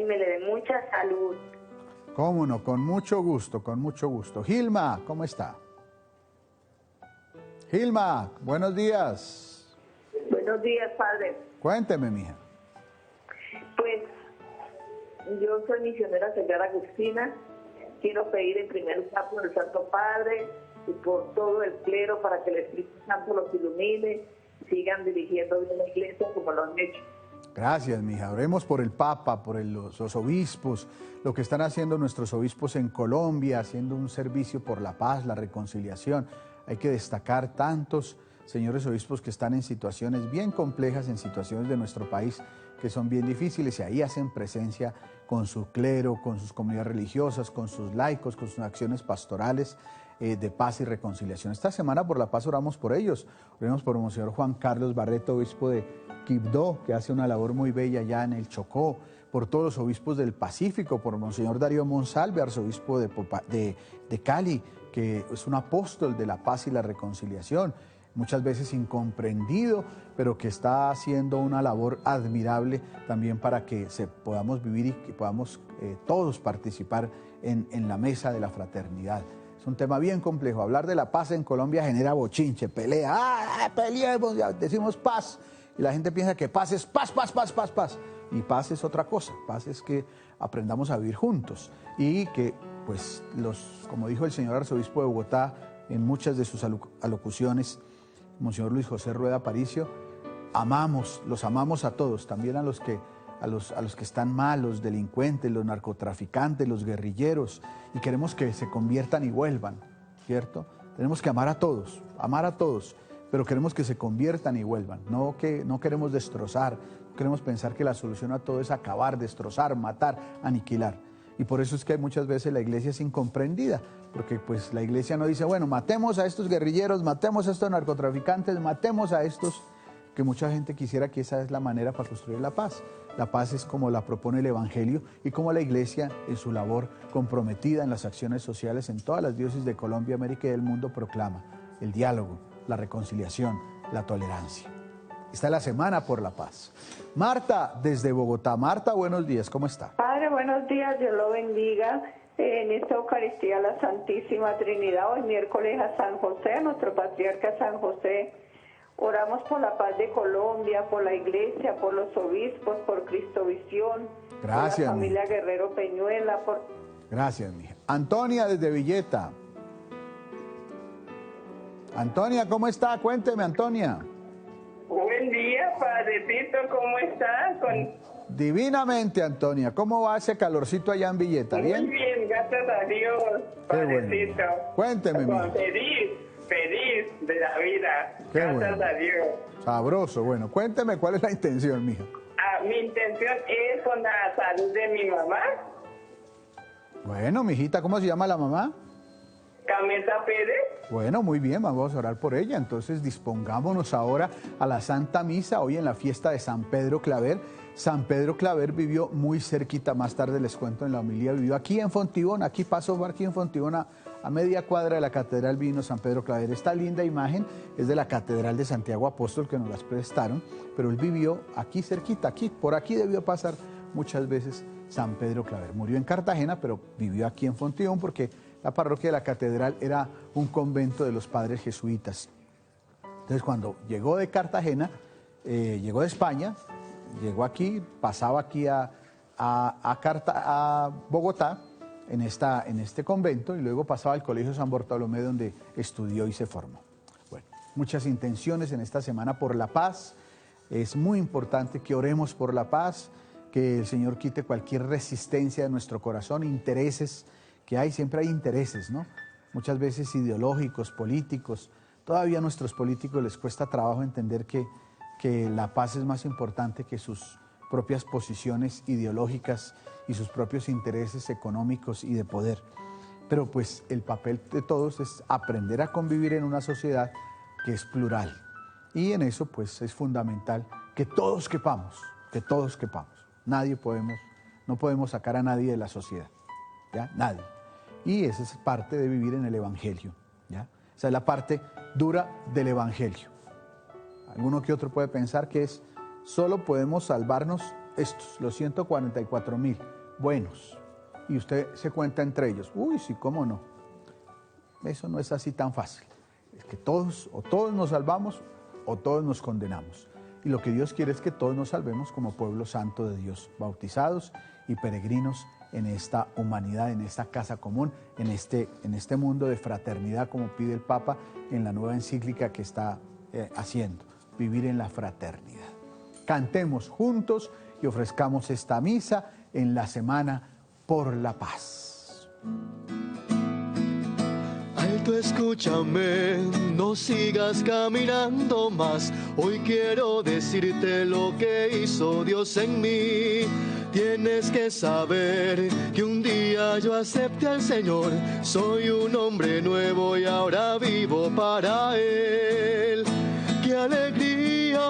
y me le dé mucha salud. Cómo no, con mucho gusto, con mucho gusto. Gilma, ¿cómo está? Gilma, buenos días. Buenos días, padre. Cuénteme, mija. Pues yo soy misionera señora Agustina. Quiero pedir en primer lugar por el Santo Padre y por todo el clero para que el Espíritu Santo los ilumine y sigan dirigiendo bien la iglesia como lo han hecho. Gracias, mija. Oremos por el Papa, por los obispos, lo que están haciendo nuestros obispos en Colombia, haciendo un servicio por la paz, la reconciliación. Hay que destacar tantos señores obispos que están en situaciones bien complejas, en situaciones de nuestro país que son bien difíciles, y ahí hacen presencia con su clero, con sus comunidades religiosas, con sus laicos, con sus acciones pastorales de paz y reconciliación. Esta semana por la paz oramos por ellos. Oremos por Monseñor Juan Carlos Barreto, obispo de Quibdó, que hace una labor muy bella allá en el Chocó, por todos los obispos del Pacífico, por Monseñor Darío Monsalve, arzobispo de Cali, que es un apóstol de la paz y la reconciliación, muchas veces incomprendido, pero que está haciendo una labor admirable también para que podamos vivir y que podamos todos participar en la mesa de la fraternidad. Es un tema bien complejo. Hablar de la paz en Colombia genera bochinche, pelea. Peleemos, decimos paz. Y la gente piensa que paz es paz, paz, paz, paz, paz. Y paz es otra cosa. Paz es que aprendamos a vivir juntos. Y que, pues, como dijo el señor arzobispo de Bogotá en muchas de sus alocuciones, Monseñor Luis José Rueda Aparicio, los amamos a todos, también a los que están mal, los delincuentes, los narcotraficantes, los guerrilleros, y queremos que se conviertan y vuelvan, ¿cierto? Tenemos que amar a todos, pero queremos que se conviertan y vuelvan, no queremos destrozar, no queremos pensar que la solución a todo es acabar, destrozar, matar, aniquilar. Y por eso es que muchas veces la iglesia es incomprendida, porque pues la iglesia no dice, bueno, matemos a estos guerrilleros, matemos a estos narcotraficantes, matemos a estos, que mucha gente quisiera que esa es la manera para construir la paz. La paz es como la propone el Evangelio y como la iglesia en su labor comprometida en las acciones sociales en todas las diócesis de Colombia, América y del mundo proclama el diálogo, la reconciliación, la tolerancia. Esta es la Semana por la Paz. Marta, desde Bogotá. Marta, buenos días, ¿cómo está? Padre, buenos días, Dios lo bendiga. En esta Eucaristía la Santísima Trinidad, hoy miércoles a San José, nuestro patriarca San José. Oramos por la paz de Colombia, por la iglesia, por los obispos, por Cristovisión, gracias, por la familia mija. Guerrero Peñuela. Gracias, mija. Antonia, desde Villeta. Antonia, ¿cómo está? Cuénteme, Antonia. Buen día, padrecito, ¿cómo estás? Divinamente, Antonia. ¿Cómo va ese calorcito allá en Villeta? ¿Bien? Muy bien, gracias a Dios, padrecito. Bueno. Cuénteme, mija. Feliz de la vida. Qué gracias bueno. a Dios. Sabroso. Bueno, cuénteme cuál es la intención, mija. Mi intención es con la salud de mi mamá, Bueno, mijita, ¿cómo se llama la mamá? Camesa Pérez. Bueno, muy bien, vamos a orar por ella. Entonces dispongámonos ahora a la Santa Misa, hoy en la fiesta de San Pedro Claver. San Pedro Claver vivió muy cerquita, más tarde les cuento en la homilía, vivió aquí en Fontibón, aquí pasó por aquí en Fontibón, a media cuadra de la Catedral vino San Pedro Claver. Esta linda imagen es de la Catedral de Santiago Apóstol, que nos las prestaron, pero él vivió aquí cerquita, aquí, por aquí debió pasar muchas veces San Pedro Claver. Murió en Cartagena, pero vivió aquí en Fontibón porque la parroquia de la Catedral era un convento de los padres jesuitas. Entonces, cuando llegó de Cartagena, llegó de España, llegó aquí, pasaba aquí a Bogotá, en este convento, y luego pasaba al Colegio San Bartolomé, donde estudió y se formó. Bueno, muchas intenciones en esta Semana por la Paz. Es muy importante que oremos por la paz, que el Señor quite cualquier resistencia de nuestro corazón, intereses que hay, siempre hay intereses, ¿no? Muchas veces ideológicos, políticos. Todavía a nuestros políticos les cuesta trabajo entender que la paz es más importante que sus propias posiciones ideológicas y sus propios intereses económicos y de poder. Pero pues el papel de todos es aprender a convivir en una sociedad que es plural. Y en eso pues es fundamental que todos quepamos, que todos quepamos. No podemos sacar a nadie de la sociedad, ¿ya? Nadie. Y esa es parte de vivir en el Evangelio, ¿ya? Esa es la parte dura del Evangelio. Alguno que otro puede pensar que solo podemos salvarnos estos, los 144.000 buenos, y usted se cuenta entre ellos. Uy, sí, cómo no. Eso no es así tan fácil. Es que todos nos salvamos o todos nos condenamos. Y lo que Dios quiere es que todos nos salvemos como pueblo santo de Dios, bautizados y peregrinos en esta humanidad, en esta casa común, en este mundo de fraternidad, como pide el Papa en la nueva encíclica que está haciendo, vivir en la fraternidad. Cantemos juntos y ofrezcamos esta misa en la Semana por la Paz. Alto, escúchame, no sigas caminando más. Hoy quiero decirte lo que hizo Dios en mí. Tienes que saber que un día yo acepté al Señor. Soy un hombre nuevo y ahora vivo para Él. ¡Qué alegría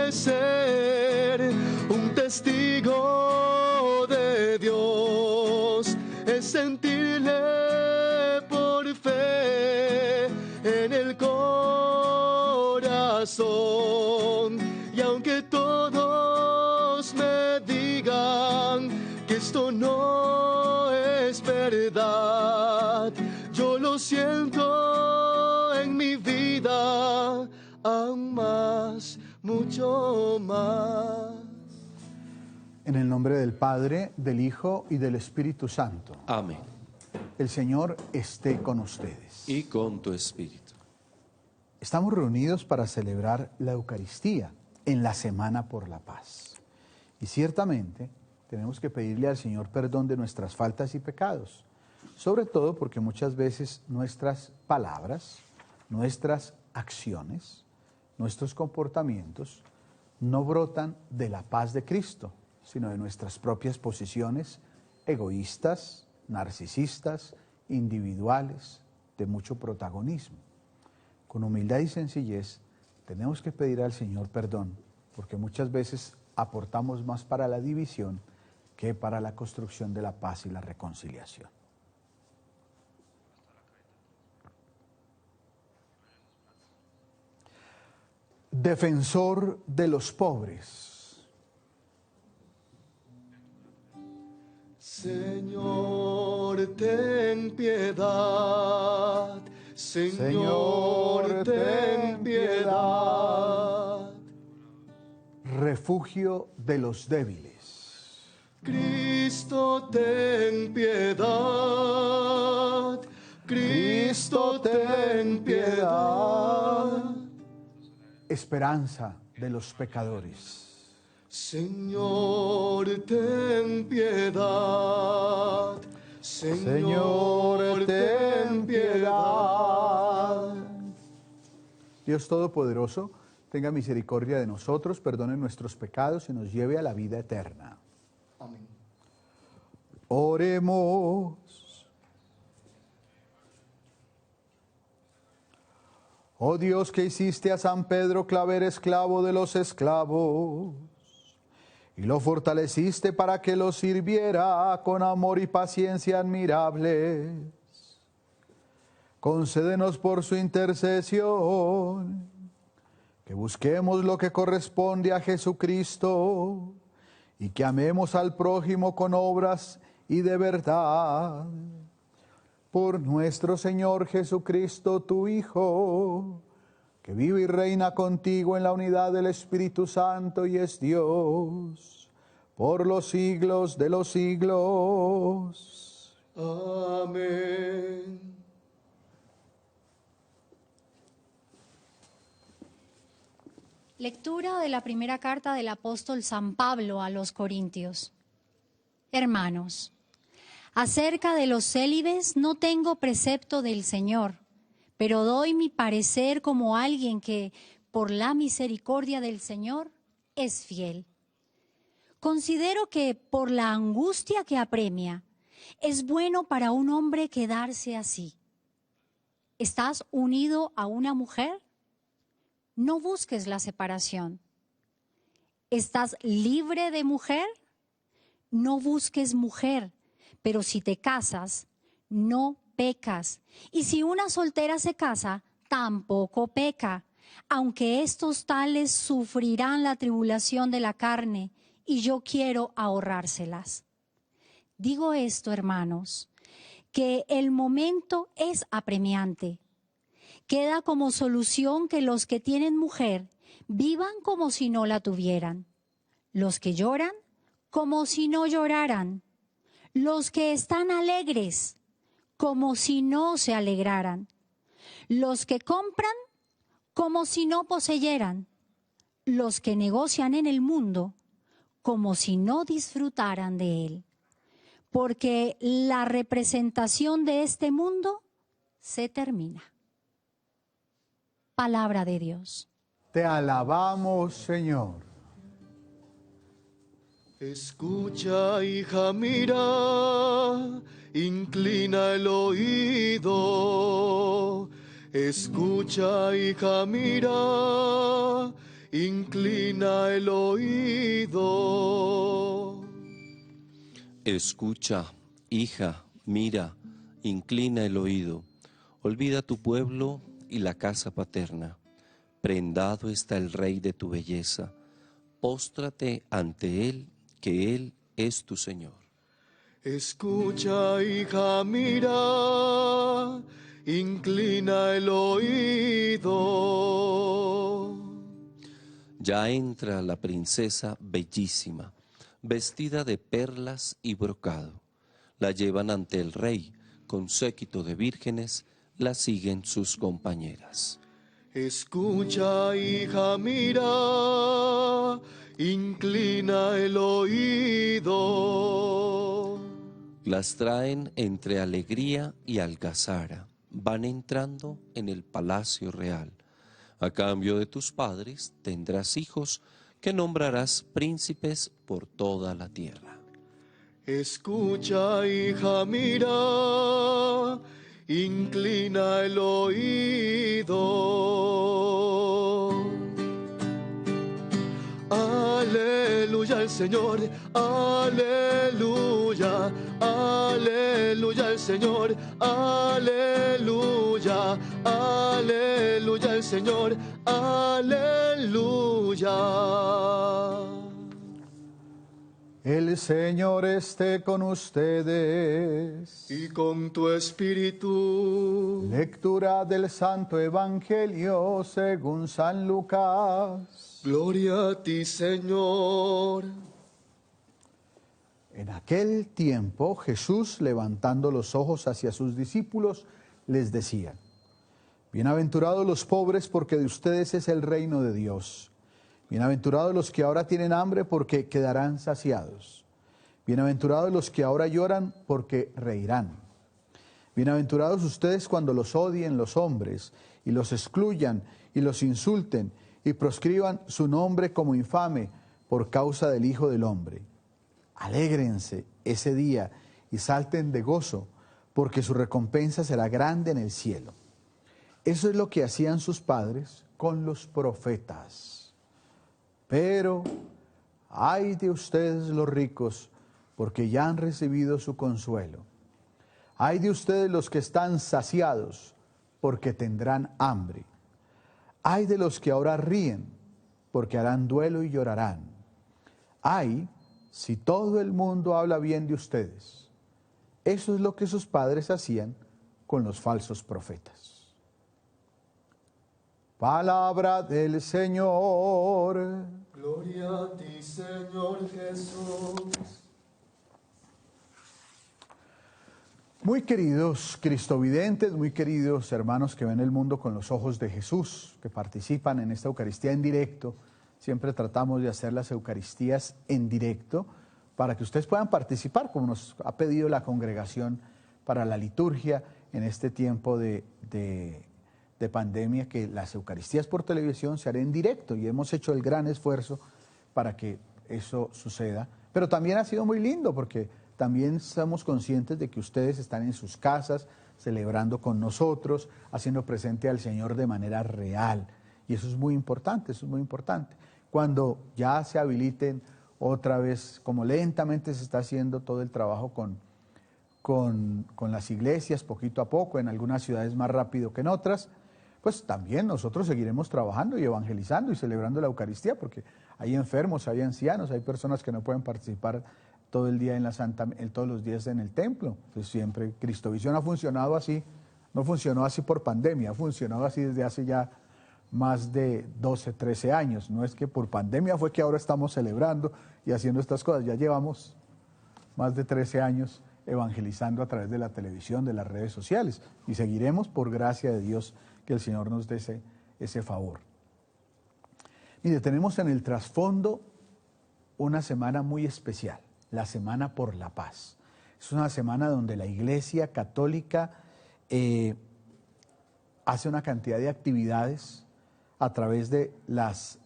es ser un testigo de Dios! Es sentirle por fe en el corazón. Y aunque todos me digan que esto no es verdad, yo lo siento en mi vida aún más, mucho más. En el nombre del Padre, del Hijo y del Espíritu Santo. Amén. El Señor esté con ustedes. Y con tu espíritu. Estamos reunidos para celebrar la Eucaristía en la Semana por la Paz. Y ciertamente tenemos que pedirle al Señor perdón de nuestras faltas y pecados, sobre todo porque muchas veces nuestras palabras, nuestras acciones, nuestros comportamientos no brotan de la paz de Cristo, sino de nuestras propias posiciones egoístas, narcisistas, individuales, de mucho protagonismo. Con humildad y sencillez tenemos que pedir al Señor perdón, porque muchas veces aportamos más para la división que para la construcción de la paz y la reconciliación. Defensor de los pobres. Señor, ten piedad. Señor, ten piedad. Refugio de los débiles. Cristo, ten piedad. Cristo, ten piedad. Esperanza de los pecadores. Señor, ten piedad. Señor, ten piedad. Dios Todopoderoso, tenga misericordia de nosotros, perdone nuestros pecados y nos lleve a la vida eterna. Amén. Oremos. Oh Dios, que hiciste a San Pedro Claver esclavo de los esclavos, y lo fortaleciste para que lo sirviera con amor y paciencia admirables. Concédenos por su intercesión que busquemos lo que corresponde a Jesucristo y que amemos al prójimo con obras y de verdad. Por nuestro Señor Jesucristo, tu Hijo, que vive y reina contigo en la unidad del Espíritu Santo y es Dios, por los siglos de los siglos. Amén. Lectura de la primera carta del apóstol San Pablo a los Corintios. Hermanos, acerca de los célibes no tengo precepto del Señor, pero doy mi parecer como alguien que, por la misericordia del Señor, es fiel. Considero que, por la angustia que apremia, es bueno para un hombre quedarse así. ¿Estás unido a una mujer? No busques la separación. ¿Estás libre de mujer? No busques mujer, pero si te casas, no pecas. Y si una soltera se casa, tampoco peca, aunque estos tales sufrirán la tribulación de la carne y yo quiero ahorrárselas. Digo esto, hermanos, que el momento es apremiante. Queda como solución que los que tienen mujer vivan como si no la tuvieran, los que lloran como si no lloraran, los que están alegres como si no se alegraran, los que compran como si no poseyeran, los que negocian en el mundo como si no disfrutaran de él, porque la representación de este mundo se termina. Palabra de Dios. Te alabamos, Señor. Escucha, hija, mira, inclina el oído. Escucha, hija, mira, inclina el oído. Escucha, hija, mira, inclina el oído. Olvida tu pueblo y la casa paterna. Prendado está el rey de tu belleza. Póstrate ante él, que él es tu Señor. Escucha, hija, mira, inclina el oído. Ya entra la princesa bellísima, vestida de perlas y brocado. La llevan ante el rey, con séquito de vírgenes, la siguen sus compañeras. Escucha, hija, mira, inclina el oído. Las traen entre alegría y algazara, van entrando en el palacio real. A cambio de tus padres tendrás hijos que nombrarás príncipes por toda la tierra. Escucha, hija, mira, inclina el oído. Aleluya al Señor, aleluya, aleluya al Señor, aleluya, aleluya al Señor, aleluya. El Señor esté con ustedes. Y con tu espíritu. Lectura del Santo Evangelio según San Lucas. Gloria a ti, Señor. En aquel tiempo Jesús, levantando los ojos hacia sus discípulos, les decía: Bienaventurados los pobres, porque de ustedes es el reino de Dios. Bienaventurados los que ahora tienen hambre, porque quedarán saciados. Bienaventurados los que ahora lloran, porque reirán. Bienaventurados ustedes cuando los odien los hombres, y los excluyan, y los insulten, y proscriban su nombre como infame, por causa del Hijo del Hombre. Alégrense ese día, y salten de gozo, porque su recompensa será grande en el cielo. Eso es lo que hacían sus padres con los profetas. Pero ay de ustedes los ricos, porque ya han recibido su consuelo. Ay de ustedes los que están saciados, porque tendrán hambre. Ay de los que ahora ríen, porque harán duelo y llorarán. Ay, si todo el mundo habla bien de ustedes. Eso es lo que sus padres hacían con los falsos profetas. Palabra del Señor. Gloria a ti, Señor Jesús. Muy queridos cristovidentes, muy queridos hermanos que ven el mundo con los ojos de Jesús, que participan en esta Eucaristía en directo. Siempre tratamos de hacer las Eucaristías en directo para que ustedes puedan participar, como nos ha pedido la congregación para la liturgia en este tiempo de pandemia, que las Eucaristías por televisión se harán en directo, y hemos hecho el gran esfuerzo para que eso suceda. Pero también ha sido muy lindo, porque también somos conscientes de que ustedes están en sus casas celebrando con nosotros, haciendo presente al Señor de manera real, y eso es muy importante, eso es muy importante. Cuando ya se habiliten otra vez, como lentamente se está haciendo todo el trabajo con las iglesias, poquito a poco, en algunas ciudades más rápido que en otras, pues también nosotros seguiremos trabajando y evangelizando y celebrando la Eucaristía, porque hay enfermos, hay ancianos, hay personas que no pueden participar todo el día todos los días en el templo. Entonces siempre Cristovisión ha funcionado así, no funcionó así por pandemia, ha funcionado así desde hace ya más de 12, 13 años. No es que por pandemia fue que ahora estamos celebrando y haciendo estas cosas, ya llevamos más de 13 años evangelizando a través de la televisión, de las redes sociales, y seguiremos por gracia de Dios, que el Señor nos dé ese favor. Mire, tenemos en el trasfondo una semana muy especial, la Semana por la Paz. Es una semana donde la Iglesia Católica hace una cantidad de actividades a través de las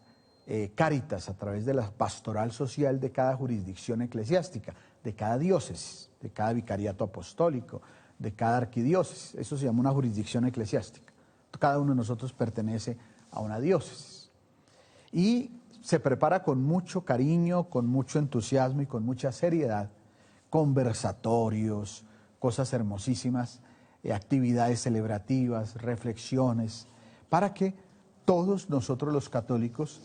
cáritas, a través de la pastoral social de cada jurisdicción eclesiástica, de cada diócesis, de cada vicariato apostólico, de cada arquidiócesis. Eso se llama una jurisdicción eclesiástica. Cada uno de nosotros pertenece a una diócesis. Y se prepara con mucho cariño, con mucho entusiasmo y con mucha seriedad, conversatorios, cosas hermosísimas, actividades celebrativas, reflexiones, para que todos nosotros los católicos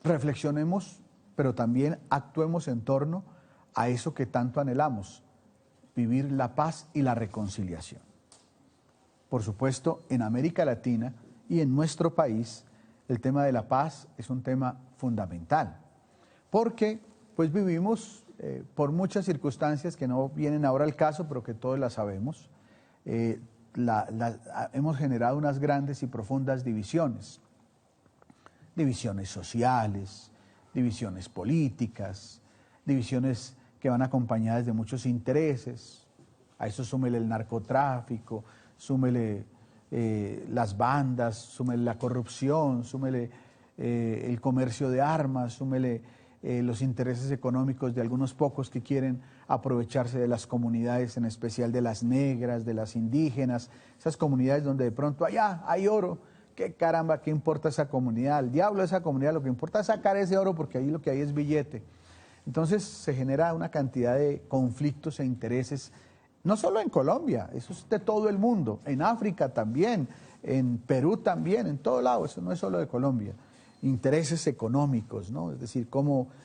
reflexionemos, pero también actuemos en torno a eso que tanto anhelamos, vivir la paz y la reconciliación. Por supuesto, en América Latina y en nuestro país, el tema de la paz es un tema fundamental, porque pues vivimos por muchas circunstancias que no vienen ahora al caso, pero que todos las sabemos, hemos generado unas grandes y profundas divisiones sociales, divisiones políticas, divisiones que van acompañadas de muchos intereses. A eso súmele el narcotráfico, súmele las bandas, súmele la corrupción, súmele el comercio de armas, súmele los intereses económicos de algunos pocos que quieren aprovecharse de las comunidades, en especial de las negras, de las indígenas, esas comunidades donde de pronto allá hay oro. ¿Qué caramba, qué importa esa comunidad? El diablo de esa comunidad, lo que importa es sacar ese oro porque ahí lo que hay es billete. Entonces se genera una cantidad de conflictos e intereses, no solo en Colombia, eso es de todo el mundo, en África también, en Perú también, en todo lado, eso no es solo de Colombia. Intereses económicos, ¿no? Es decir,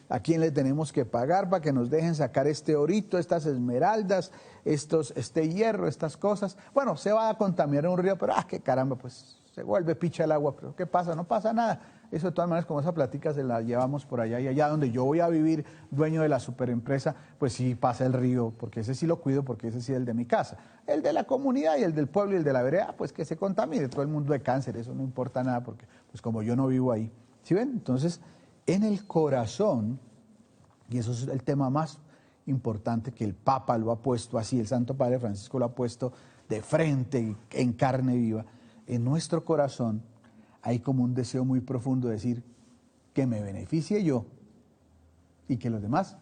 a quién le tenemos que pagar para que nos dejen sacar este orito, estas esmeraldas, este hierro, estas cosas. Bueno, se va a contaminar un río, pero qué caramba, pues se vuelve picha el agua, pero ¿qué pasa? No pasa nada. Eso de todas maneras, como esa plática se la llevamos por allá y allá donde yo voy a vivir, dueño de la superempresa, pues sí pasa el río, porque ese sí lo cuido, porque ese sí es el de mi casa. El de la comunidad y el del pueblo y el de la vereda, pues que se contamine, todo el mundo de cáncer, eso no importa nada, porque pues como yo no vivo ahí. ¿Sí ven? Entonces, en el corazón, y eso es el tema más importante que el Papa lo ha puesto así, el Santo Padre Francisco lo ha puesto de frente, en carne viva, en nuestro corazón hay como un deseo muy profundo de decir que me beneficie yo y que los demás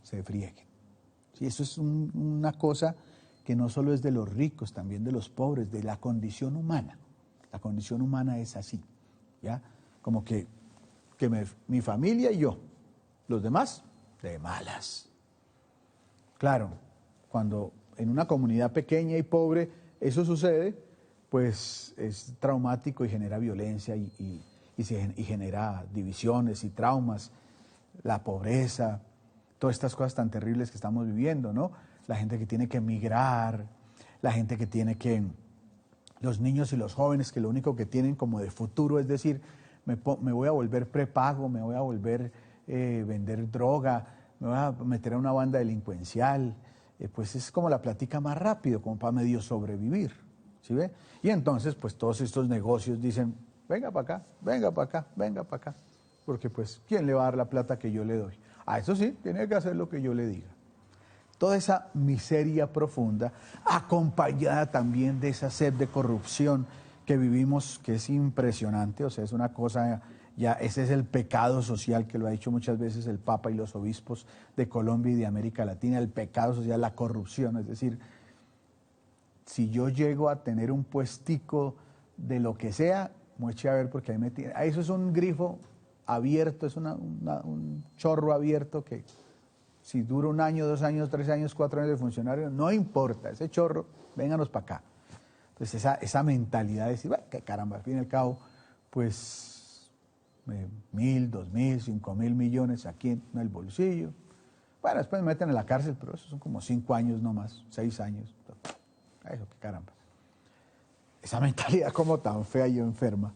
se frieguen. ¿Sí? Eso es una cosa que no solo es de los ricos, también de los pobres, de la condición humana. La condición humana es así, ¿ya? Como que mi familia y yo, los demás, de malas. Claro, cuando en una comunidad pequeña y pobre eso sucede, pues es traumático y genera violencia y genera divisiones y traumas, la pobreza, todas estas cosas tan terribles que estamos viviendo, ¿no? La gente que tiene que emigrar, la gente que tiene que, los niños y los jóvenes que lo único que tienen como de futuro es decir, me voy a volver prepago, me voy a volver vender droga, me voy a meter a una banda delincuencial, pues es como la plática más rápido, como para medio sobrevivir, ¿sí ve? Y entonces pues todos estos negocios dicen, venga para acá, venga para acá, venga para acá, porque pues ¿quién le va a dar la plata que yo le doy? Eso sí, tiene que hacer lo que yo le diga. Toda esa miseria profunda, acompañada también de esa sed de corrupción que vivimos, que es impresionante, o sea, es una cosa, ya ese es el pecado social que lo ha dicho muchas veces el Papa y los obispos de Colombia y de América Latina, el pecado social, la corrupción, es decir, si yo llego a tener un puestico de lo que sea, me eche a ver porque ahí me tiene, eso es un grifo abierto, es un chorro abierto que si dura 1 año, 2 años, 3 años, 4 años de funcionario, no importa, ese chorro, vénganos para acá. Entonces esa mentalidad de decir, bueno, que caramba, al fin y al cabo, pues 1.000, 2.000, 5.000 millones aquí en el bolsillo. Bueno, después me meten en la cárcel, pero eso son como 5 años nomás, 6 años. Eso, qué caramba. Esa mentalidad como tan fea y enferma,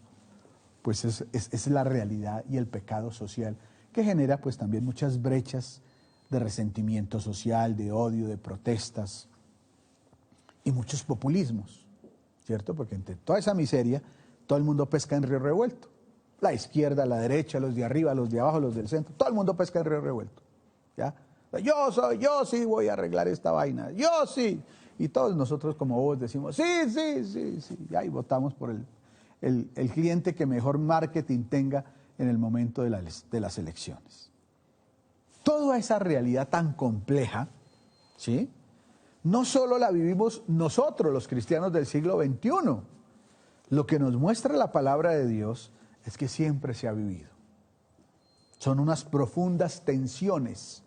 pues es la realidad y el pecado social que genera pues también muchas brechas de resentimiento social, de odio, de protestas y muchos populismos, ¿cierto? Porque entre toda esa miseria, todo el mundo pesca en río revuelto. La izquierda, la derecha, los de arriba, los de abajo, los del centro, todo el mundo pesca en río revuelto, ¿ya? Yo sí voy a arreglar esta vaina, yo sí. Y todos nosotros como vos decimos, sí. Y ahí votamos por el cliente que mejor marketing tenga en el momento de las elecciones. Toda esa realidad tan compleja, ¿sí?, no solo la vivimos nosotros, los cristianos del siglo XXI. Lo que nos muestra la palabra de Dios es que siempre se ha vivido. Son unas profundas tensiones,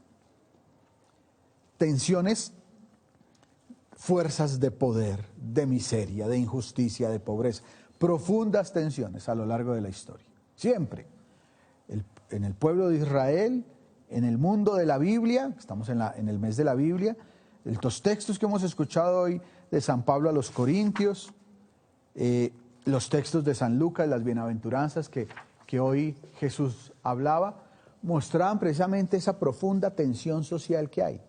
fuerzas de poder, de miseria, de injusticia, de pobreza, profundas tensiones a lo largo de la historia. Siempre. En el pueblo de Israel, en el mundo de la Biblia, estamos en el mes de la Biblia, los textos que hemos escuchado hoy de San Pablo a los Corintios, los textos de San Lucas, las bienaventuranzas que hoy Jesús hablaba, mostraban precisamente esa profunda tensión social que hay.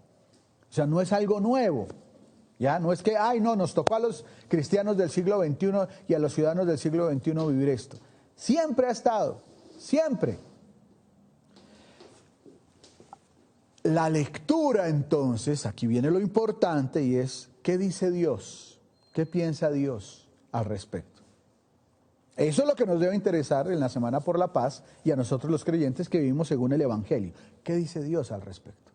O sea, no es algo nuevo, ¿ya? No es que, nos tocó a los cristianos del siglo XXI y a los ciudadanos del siglo XXI vivir esto. Siempre ha estado, siempre. La lectura, entonces, aquí viene lo importante y es, ¿qué dice Dios? ¿Qué piensa Dios al respecto? Eso es lo que nos debe interesar en la Semana por la Paz y a nosotros los creyentes que vivimos según el Evangelio. ¿Qué dice Dios al respecto?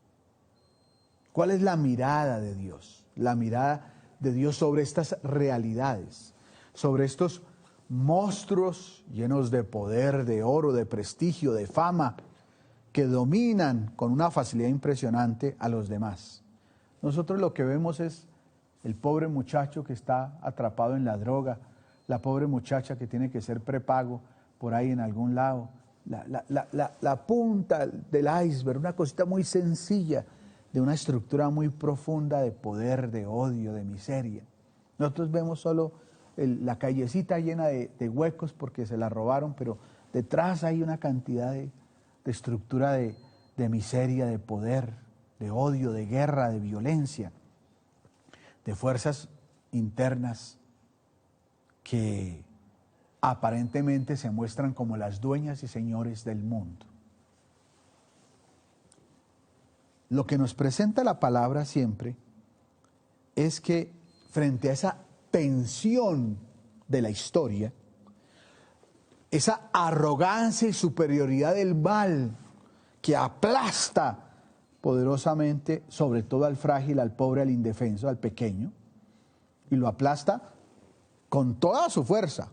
¿Cuál es la mirada de Dios? La mirada de Dios sobre estas realidades, sobre estos monstruos llenos de poder, de oro, de prestigio, de fama, que dominan con una facilidad impresionante a los demás. Nosotros lo que vemos es el pobre muchacho que está atrapado en la droga, la pobre muchacha que tiene que ser prepago por ahí en algún lado, la punta del iceberg, una cosita muy sencilla de una estructura muy profunda de poder, de odio, de miseria. Nosotros vemos solo la callecita llena de huecos porque se la robaron, pero detrás hay una cantidad de estructura de miseria, de poder, de odio, de guerra, de violencia, de fuerzas internas que aparentemente se muestran como las dueñas y señores del mundo. Lo que nos presenta la palabra siempre es que frente a esa tensión de la historia, esa arrogancia y superioridad del mal que aplasta poderosamente, sobre todo al frágil, al pobre, al indefenso, al pequeño, y lo aplasta con toda su fuerza,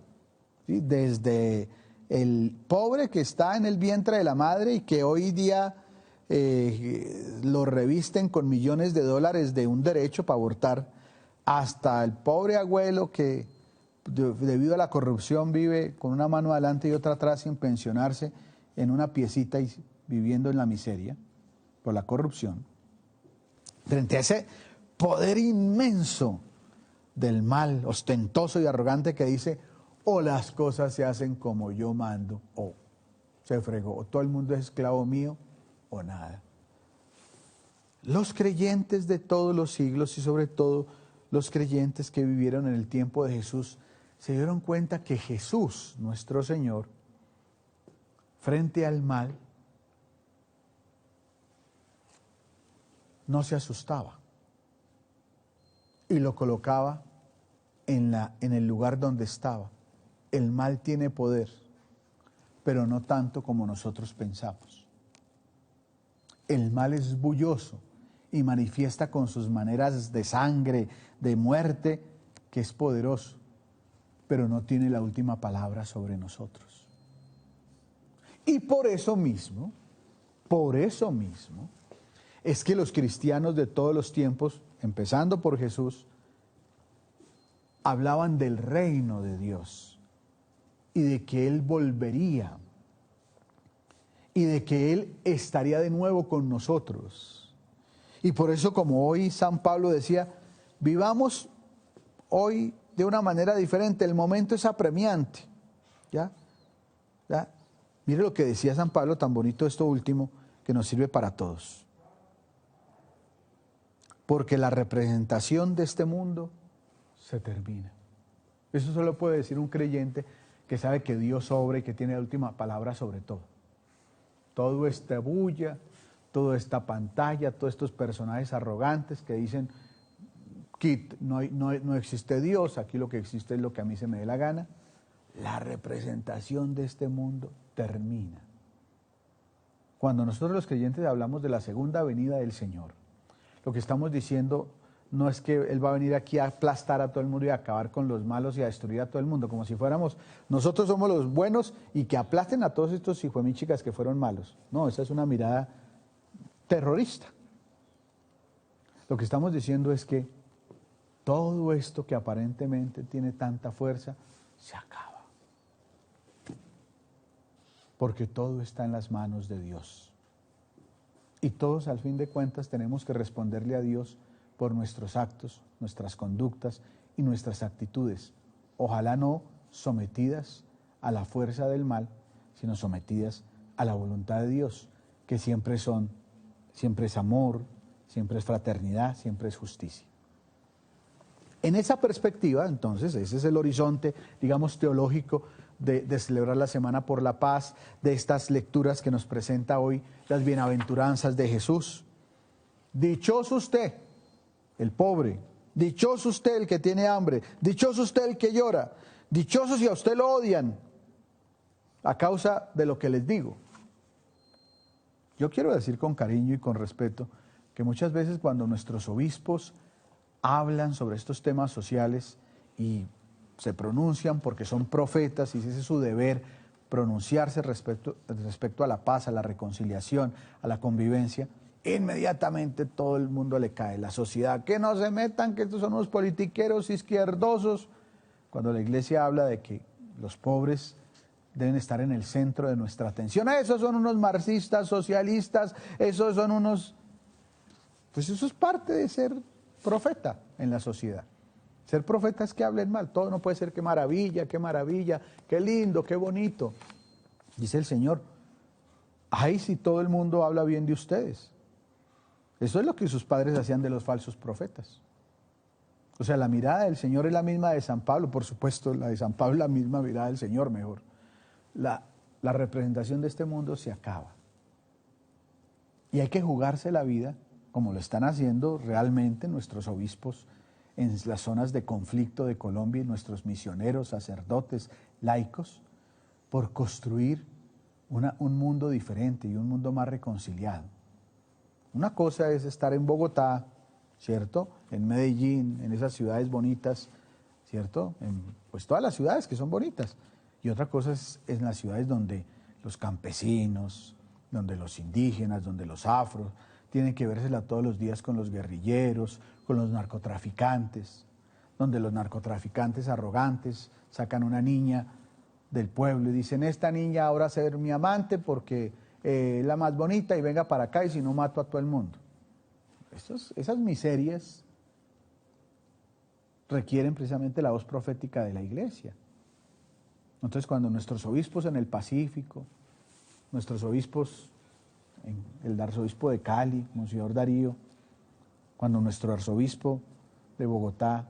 ¿sí? Desde el pobre que está en el vientre de la madre y que hoy día lo revisten con millones de dólares de un derecho para abortar, hasta el pobre abuelo que debido a la corrupción vive con una mano adelante y otra atrás sin pensionarse en una piecita y viviendo en la miseria por la corrupción. Frente a ese poder inmenso del mal, ostentoso y arrogante que dice, o las cosas se hacen como yo mando, o se fregó, o todo el mundo es esclavo mío, o nada. Los creyentes de todos los siglos y sobre todo los creyentes que vivieron en el tiempo de Jesús se dieron cuenta que Jesús, nuestro Señor, frente al mal, no se asustaba y lo colocaba en el lugar donde estaba. El mal tiene poder, pero no tanto como nosotros pensamos. El mal es bulloso y manifiesta con sus maneras de sangre, de muerte, que es poderoso, pero no tiene la última palabra sobre nosotros. Y por eso mismo, es que los cristianos de todos los tiempos, empezando por Jesús, hablaban del reino de Dios y de que Él volvería y de que Él estaría de nuevo con nosotros. Y por eso, como hoy San Pablo decía, vivamos hoy de una manera diferente, el momento es apremiante. ¿Ya? ¿Ya? Mire lo que decía San Pablo, tan bonito esto último, que nos sirve para todos. Porque la representación de este mundo se termina. Eso solo puede decir un creyente que sabe que Dios obra y que tiene la última palabra sobre todo. Todo esta bulla, toda esta pantalla, todos estos personajes arrogantes que dicen que no existe Dios, aquí lo que existe es lo que a mí se me dé la gana. La representación de este mundo termina. Cuando nosotros los creyentes hablamos de la segunda venida del Señor, lo que estamos diciendo no es que Él va a venir aquí a aplastar a todo el mundo y a acabar con los malos y a destruir a todo el mundo, como si fuéramos, nosotros somos los buenos y que aplasten a todos estos hijuemichicas que fueron malos. No, esa es una mirada terrorista. Lo que estamos diciendo es que todo esto que aparentemente tiene tanta fuerza, se acaba. Porque todo está en las manos de Dios. Y todos, al fin de cuentas, tenemos que responderle a Dios por nuestros actos, nuestras conductas y nuestras actitudes. Ojalá no sometidas a la fuerza del mal, sino sometidas a la voluntad de Dios, que siempre es amor, siempre es fraternidad, siempre es justicia. En esa perspectiva, entonces, ese es el horizonte, digamos, teológico de celebrar la Semana por la Paz, de estas lecturas que nos presenta hoy las bienaventuranzas de Jesús. Dichoso usted, el pobre, dichoso usted el que tiene hambre, dichoso usted el que llora, dichoso si a usted lo odian a causa de lo que les digo. Yo quiero decir con cariño y con respeto que muchas veces cuando nuestros obispos hablan sobre estos temas sociales y se pronuncian porque son profetas y ese es su deber, pronunciarse respecto a la paz, a la reconciliación, a la convivencia, inmediatamente todo el mundo le cae, la sociedad, que no se metan, que estos son unos politiqueros izquierdosos, cuando la Iglesia habla de que los pobres deben estar en el centro de nuestra atención. Esos son unos marxistas, socialistas, esos son unos... Pues eso es parte de ser profeta en la sociedad. Ser profeta es que hablen mal, todo no puede ser qué maravilla, qué lindo, qué bonito. Dice el Señor, ay, si todo el mundo habla bien de ustedes. Eso es lo que sus padres hacían de los falsos profetas. O sea, la mirada del Señor es la misma de San Pablo, por supuesto, la de San Pablo es la misma mirada del Señor, mejor. La representación de este mundo se acaba. Y hay que jugarse la vida, como lo están haciendo realmente nuestros obispos en las zonas de conflicto de Colombia y nuestros misioneros, sacerdotes, laicos, por construir un mundo diferente y un mundo más reconciliado. Una cosa es estar en Bogotá, ¿cierto? En Medellín, en esas ciudades bonitas, ¿cierto? Pues todas las ciudades que son bonitas. Y otra cosa es en las ciudades donde los campesinos, donde los indígenas, donde los afros, tienen que vérsela todos los días con los guerrilleros, con los narcotraficantes, donde los narcotraficantes arrogantes sacan una niña del pueblo y dicen, esta niña ahora va a ser mi amante porque es la más bonita y venga para acá y si no mato a todo el mundo. Esas miserias requieren precisamente la voz profética de la Iglesia. Entonces cuando nuestros obispos en el Pacífico, nuestros obispos, el arzobispo de Cali, Monseñor Darío, cuando nuestro arzobispo de Bogotá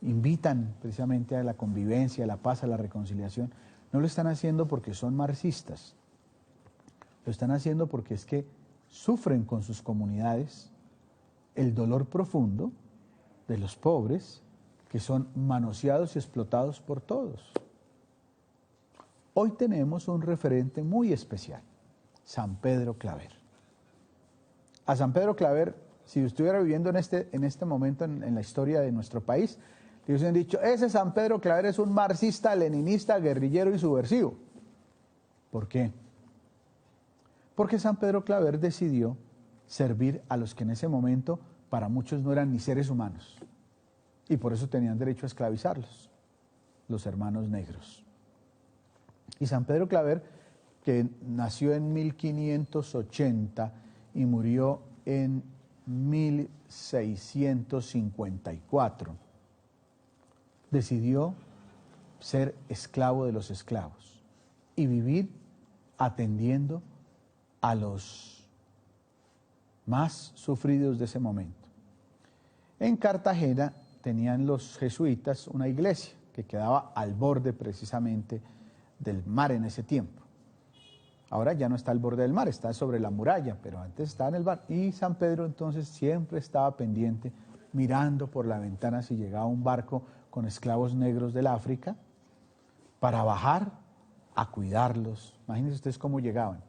invitan precisamente a la convivencia, a la paz, a la reconciliación, no lo están haciendo porque son marxistas, lo están haciendo porque es que sufren con sus comunidades el dolor profundo de los pobres que son manoseados y explotados por todos. Hoy tenemos un referente muy especial, San Pedro Claver. A San Pedro Claver, si estuviera viviendo en este momento en la historia de nuestro país, le hubiesen dicho, ese San Pedro Claver es un marxista, leninista, guerrillero y subversivo. ¿Por qué? Porque San Pedro Claver decidió servir a los que en ese momento para muchos no eran ni seres humanos y por eso tenían derecho a esclavizarlos, los hermanos negros. Y San Pedro Claver que nació en 1580 y murió en 1654, decidió ser esclavo de los esclavos y vivir atendiendo a los más sufridos de ese momento. En Cartagena tenían los jesuitas una iglesia que quedaba al borde precisamente del mar en ese tiempo. Ahora ya no está al borde del mar, está sobre la muralla, pero antes estaba en el mar. Y San Pedro entonces siempre estaba pendiente, mirando por la ventana si llegaba un barco con esclavos negros del África, para bajar a cuidarlos. Imagínense ustedes cómo llegaban.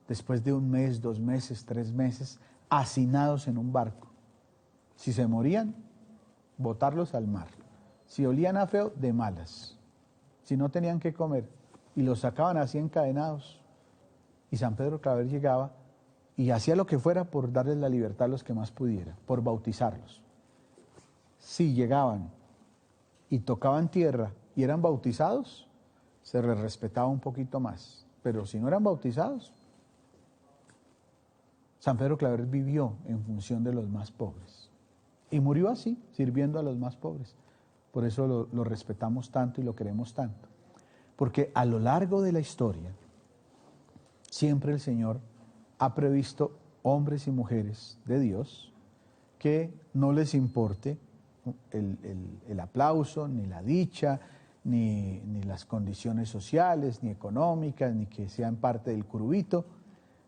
Después de 1 mes, 2 meses, 3 meses, hacinados en un barco. Si se morían, botarlos al mar. Si olían a feo, de malas. Si no tenían que comer, y los sacaban así encadenados. Y San Pedro Claver llegaba y hacía lo que fuera por darles la libertad a los que más pudiera, por bautizarlos. Si llegaban y tocaban tierra y eran bautizados, se les respetaba un poquito más. Pero si no eran bautizados, San Pedro Claver vivió en función de los más pobres. Y murió así, sirviendo a los más pobres. Por eso lo respetamos tanto y lo queremos tanto. Porque a lo largo de la historia, siempre el Señor ha previsto hombres y mujeres de Dios que no les importe el aplauso, ni la dicha, ni las condiciones sociales, ni económicas, ni que sean parte del curubito,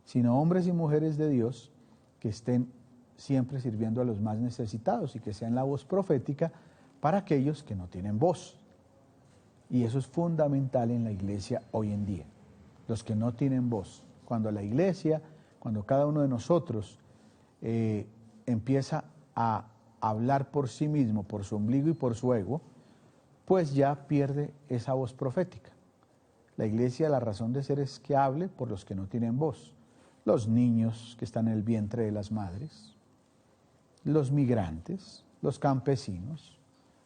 sino hombres y mujeres de Dios que estén siempre sirviendo a los más necesitados y que sean la voz profética para aquellos que no tienen voz. Y eso es fundamental en la iglesia hoy en día, los que no tienen voz. Cuando la iglesia, cuando cada uno de nosotros empieza a hablar por sí mismo, por su ombligo y por su ego, pues ya pierde esa voz profética. La iglesia, la razón de ser es que hable por los que no tienen voz. Los niños que están en el vientre de las madres, los migrantes, los campesinos,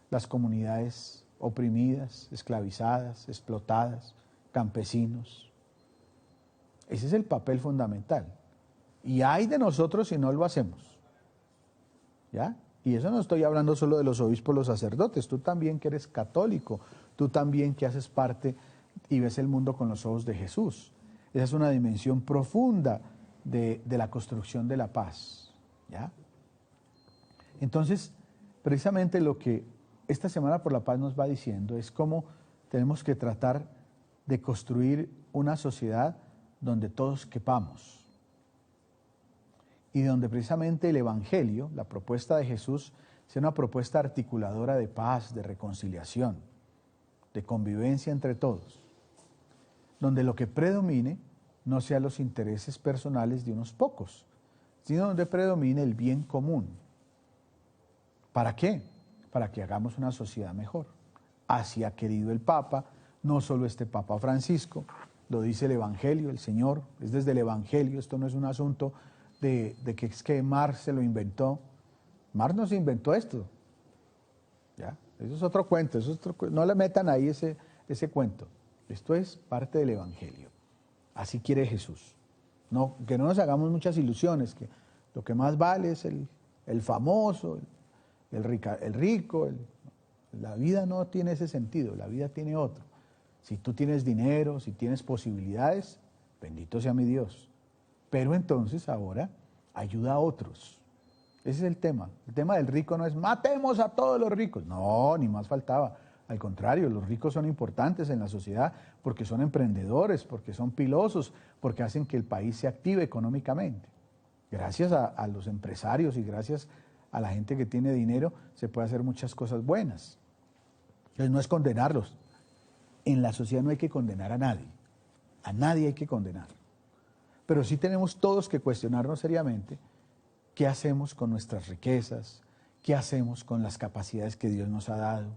las comunidades oprimidas, esclavizadas, explotadas, campesinos. Ese es el papel fundamental. Y hay de nosotros si no lo hacemos. ¿Ya? Y eso no estoy hablando solo de los obispos, los sacerdotes. Tú también que eres católico, tú también que haces parte y ves el mundo con los ojos de Jesús. Esa es una dimensión profunda de la construcción de la paz. ¿Ya? Entonces, precisamente lo que esta Semana por la Paz nos va diciendo es cómo tenemos que tratar de construir una sociedad donde todos quepamos y donde precisamente el Evangelio, la propuesta de Jesús, sea una propuesta articuladora de paz, de reconciliación, de convivencia entre todos, donde lo que predomine no sean los intereses personales de unos pocos, sino donde predomine el bien común. ¿Para qué? Para que hagamos una sociedad mejor. Así ha querido el Papa, no solo este Papa Francisco, lo dice el Evangelio, el Señor, es desde el Evangelio, esto no es un asunto de que es que Marx se lo inventó. Marx no se inventó esto, ¿ya? Eso es otro cuento, no le metan ahí ese cuento. Esto es parte del Evangelio, así quiere Jesús. No, que no nos hagamos muchas ilusiones, que lo que más vale es el famoso, el rico, la vida no tiene ese sentido, la vida tiene otro. Si tú tienes dinero, si tienes posibilidades, bendito sea mi Dios. Pero entonces ahora ayuda a otros. Ese es el tema. El tema del rico no es matemos a todos los ricos. No, ni más faltaba. Al contrario, los ricos son importantes en la sociedad porque son emprendedores, porque son pilosos, porque hacen que el país se active económicamente. Gracias a los empresarios y gracias a la gente que tiene dinero se puede hacer muchas cosas buenas. Entonces no es condenarlos. En la sociedad no hay que condenar a nadie hay que condenar. Pero sí tenemos todos que cuestionarnos seriamente qué hacemos con nuestras riquezas, qué hacemos con las capacidades que Dios nos ha dado,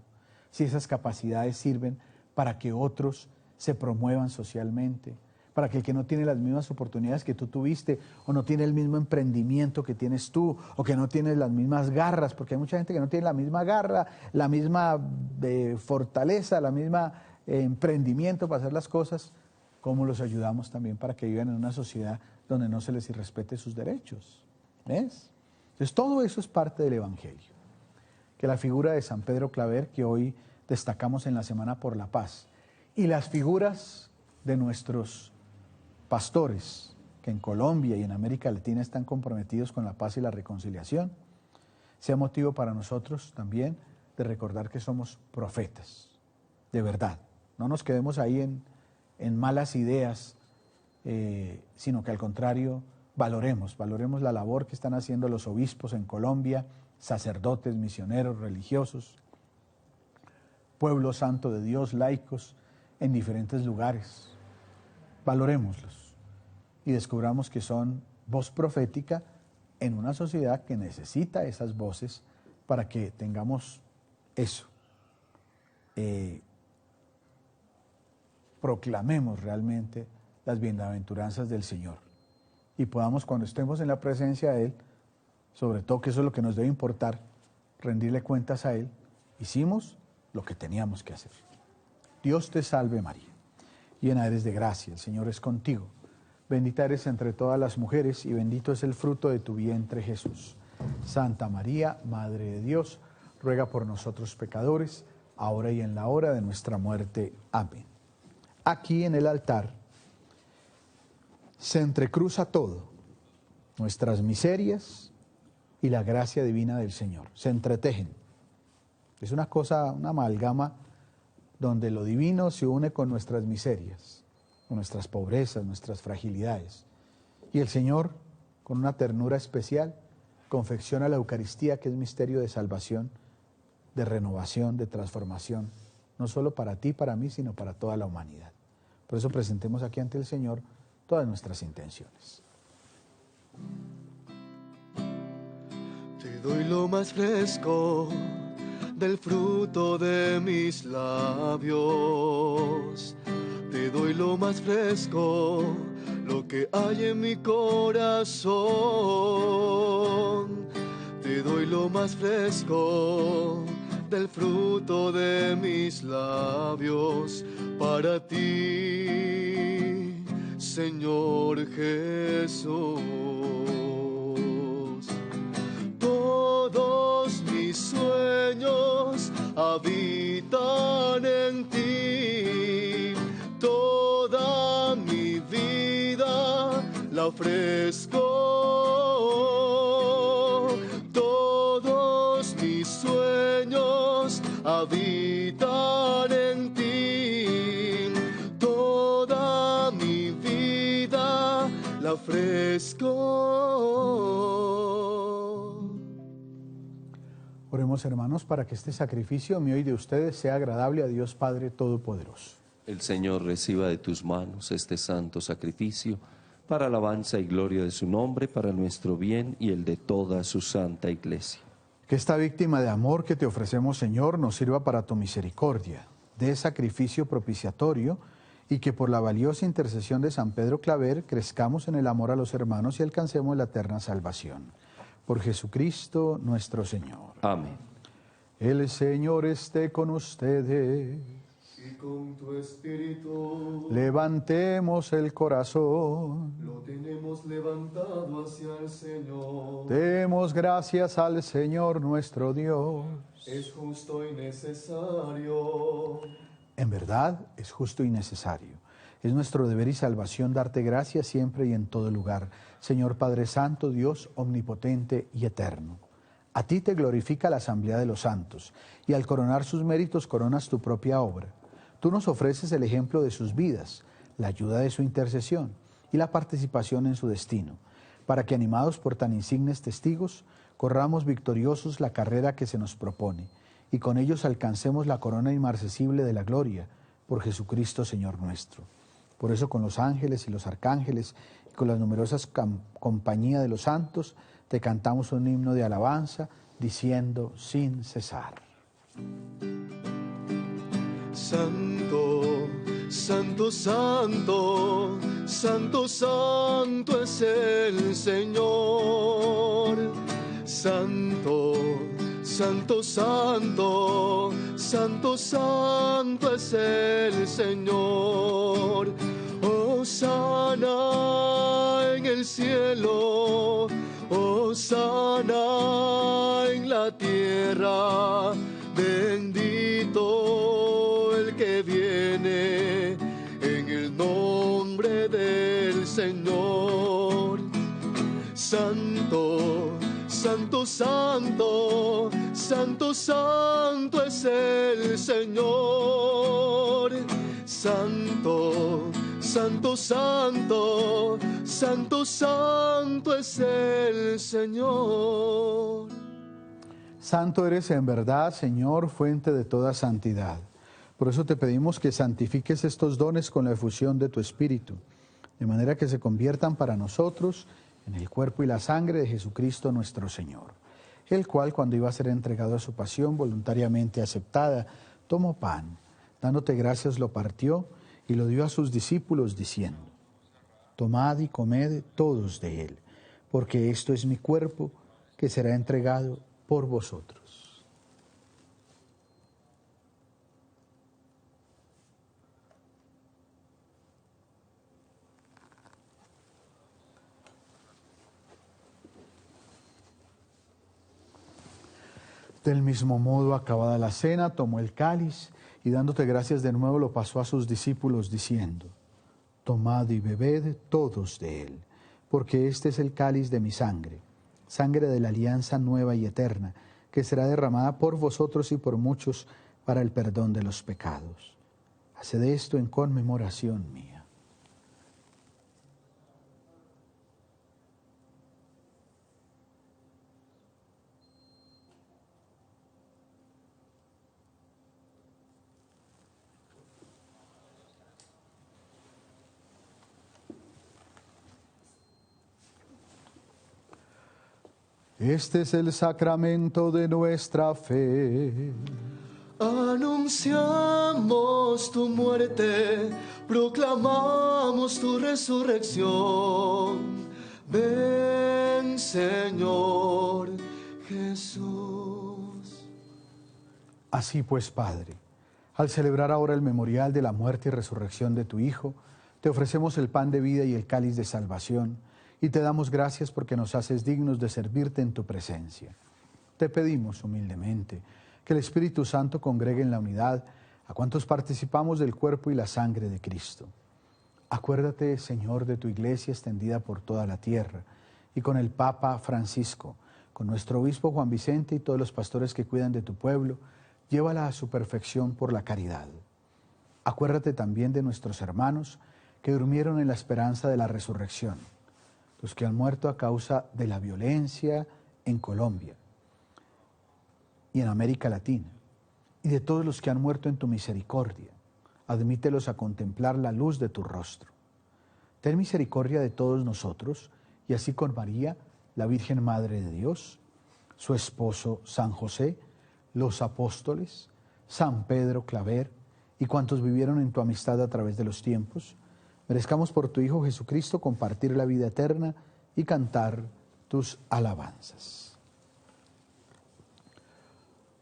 si esas capacidades sirven para que otros se promuevan socialmente, para que el que no tiene las mismas oportunidades que tú tuviste, o no tiene el mismo emprendimiento que tienes tú, o que no tiene las mismas garras, porque hay mucha gente que no tiene la misma garra, la misma fortaleza, la misma emprendimiento para hacer las cosas, cómo los ayudamos también para que vivan en una sociedad donde no se les irrespete sus derechos. ¿Ves? Entonces todo eso es parte del Evangelio. Que la figura de San Pedro Claver, que hoy destacamos en la Semana por la Paz, y las figuras de nuestros pastores, que en Colombia y en América Latina están comprometidos con la paz y la reconciliación, sea motivo para nosotros también de recordar que somos profetas, de verdad. No nos quedemos ahí en malas ideas, sino que al contrario, valoremos la labor que están haciendo los obispos en Colombia, sacerdotes, misioneros, religiosos, pueblo santo de Dios, laicos, en diferentes lugares. Valorémoslos y descubramos que son voz profética en una sociedad que necesita esas voces para que tengamos eso. Proclamemos realmente las bienaventuranzas del Señor y podamos, cuando estemos en la presencia de Él, sobre todo que eso es lo que nos debe importar, rendirle cuentas a Él. Hicimos lo que teníamos que hacer. Dios te salve María, llena eres de gracia, el Señor es contigo. Bendita eres entre todas las mujeres y bendito es el fruto de tu vientre Jesús. Santa María, Madre de Dios, ruega por nosotros pecadores, ahora y en la hora de nuestra muerte. Amén. Aquí en el altar se entrecruza todo, nuestras miserias y la gracia divina del Señor, se entretejen. Es una cosa, una amalgama donde lo divino se une con nuestras miserias, con nuestras pobrezas, nuestras fragilidades. Y el Señor, con una ternura especial, confecciona la Eucaristía, que es misterio de salvación, de renovación, de transformación, no solo para ti, para mí, sino para toda la humanidad. Por eso presentemos aquí ante el Señor todas nuestras intenciones. Te doy lo más fresco del fruto de mis labios. Te doy lo más fresco, lo que hay en mi corazón. Te doy lo más fresco del fruto de mis labios para ti, Señor Jesús. Todos mis sueños habitan en ti, toda mi vida la ofrezco. Todos mis sueños habitan en ti, toda mi vida la ofrezco. Oremos, hermanos, para que este sacrificio mío y de ustedes sea agradable a Dios Padre Todopoderoso. El Señor reciba de tus manos este santo sacrificio para alabanza y gloria de su nombre, para nuestro bien y el de toda su santa Iglesia. Que esta víctima de amor que te ofrecemos, Señor, nos sirva para tu misericordia, de sacrificio propiciatorio, y que por la valiosa intercesión de San Pedro Claver crezcamos en el amor a los hermanos y alcancemos la eterna salvación. Por Jesucristo nuestro Señor. Amén. El Señor esté con ustedes. Y con tu espíritu Levantemos el corazón. lo tenemos levantado hacia el Señor. Demos gracias al Señor nuestro Dios. Es justo y necesario. En verdad es justo y necesario. Es nuestro deber y salvación darte gracias siempre y en todo lugar, Señor Padre Santo, Dios omnipotente y eterno. A ti te glorifica la asamblea de los santos, y al coronar sus méritos coronas tu propia obra. Tú nos ofreces el ejemplo de sus vidas, la ayuda de su intercesión y la participación en su destino, para que, animados por tan insignes testigos, corramos victoriosos la carrera que se nos propone, y con ellos alcancemos la corona inmarcesible de la gloria, por Jesucristo Señor nuestro. Por eso, con los ángeles y los arcángeles, y con las numerosas compañía de los santos, te cantamos un himno de alabanza, diciendo sin cesar. Santo, santo, santo, santo, santo es el Señor. Santo, santo, santo, santo, santo es el Señor. Hosana en el cielo, Hosana en la tierra, bendito el que viene en el nombre del Señor. Santo, santo, santo, santo, santo es el Señor. Santo, santo, santo, santo, santo es el Señor. Santo eres en verdad, Señor, fuente de toda santidad. Por eso te pedimos que santifiques estos dones con la efusión de tu Espíritu, de manera que se conviertan para nosotros en el cuerpo y la sangre de Jesucristo nuestro Señor, el cual, cuando iba a ser entregado a su pasión voluntariamente aceptada, tomó pan, dándote gracias lo partió y lo dio a sus discípulos diciendo: tomad y comed todos de él, porque esto es mi cuerpo que será entregado por vosotros. Del mismo modo, acabada la cena, tomó el cáliz y dándote gracias de nuevo lo pasó a sus discípulos diciendo: tomad y bebed todos de él, porque este es el cáliz de mi sangre, sangre de la alianza nueva y eterna, que será derramada por vosotros y por muchos para el perdón de los pecados. Haced esto en conmemoración mía. Este es el sacramento de nuestra fe. Anunciamos tu muerte, proclamamos tu resurrección. Ven, Señor Jesús. Así pues, Padre, al celebrar ahora el memorial de la muerte y resurrección de tu Hijo, te ofrecemos el pan de vida y el cáliz de salvación, y te damos gracias porque nos haces dignos de servirte en tu presencia. Te pedimos humildemente que el Espíritu Santo congregue en la unidad a cuantos participamos del cuerpo y la sangre de Cristo. Acuérdate, Señor, de tu iglesia extendida por toda la tierra, y con el Papa Francisco, con nuestro obispo Juan Vicente y todos los pastores que cuidan de tu pueblo, llévala a su perfección por la caridad. Acuérdate también de nuestros hermanos que durmieron en la esperanza de la resurrección, los que han muerto a causa de la violencia en Colombia y en América Latina, y de todos los que han muerto en tu misericordia. Admítelos a contemplar la luz de tu rostro. Ten misericordia de todos nosotros, y así con María, la Virgen Madre de Dios, su esposo San José, los apóstoles, San Pedro Claver, y cuantos vivieron en tu amistad a través de los tiempos, merezcamos por tu Hijo Jesucristo compartir la vida eterna y cantar tus alabanzas.